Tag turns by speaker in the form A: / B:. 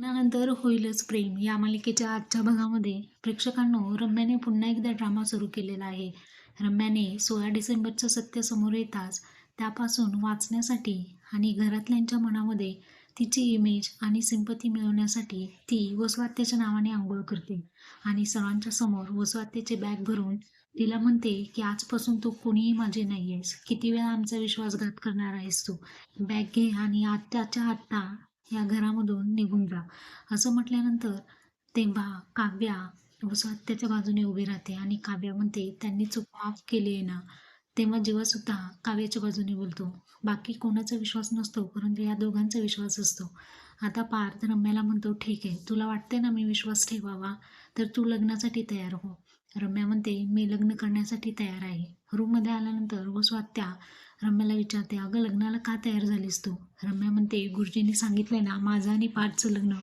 A: लग्नानंतर होईलच प्रेम या मालिकेच्या आजच्या भागामध्ये प्रेक्षकांनो रम्याने पुन्हा एकदा ड्रामा सुरू केलेला आहे. रम्याने 16 डिसेंबरचं सत्य समोर येताच त्यापासून वाचण्यासाठी आणि घरातल्यांच्या मनामध्ये तिची इमेज आणि सिंपती मिळवण्यासाठी ती वसुहत्याच्या नावाने आंघोळ करते आणि सर्वांच्या समोर वसुहत्याचे बॅग भरून तिला म्हणते की आजपासून तू कोणीही माझी नाही आहेस. किती वेळा आमचा विश्वासघात करणार आहेस तू. बॅग घे आणि आत्ताच्या आत्ता या घरामधून निघून जा. असं म्हटल्यानंतर तेव्हा काव्या वसुहत्याच्या बाजूने उभी राहते आणि काव्या म्हणते त्यांनी चूक माफ केली आहे ना. तेव्हा जीवासुद्धा काव्याच्या बाजूने बोलतो. बाकी कोणाचा विश्वास नसतो परंतु या दोघांचा विश्वास असतो. आता पार्थ रम्याला म्हणतो ठीक आहे, तुला वाटते ना मी विश्वास ठेवावा तर तू लग्नासाठी तयार हो. रम्या म्हणते मी लग्न करण्यासाठी तयार आहे. रूममध्ये आल्यानंतर वसुहत्या रम्याला विचारते अगं लग्नाला का तयार झालीस तू. रम्या म्हणते गुरुजींनी सांगितलंय ना माझं आणि पार्थचं लग्न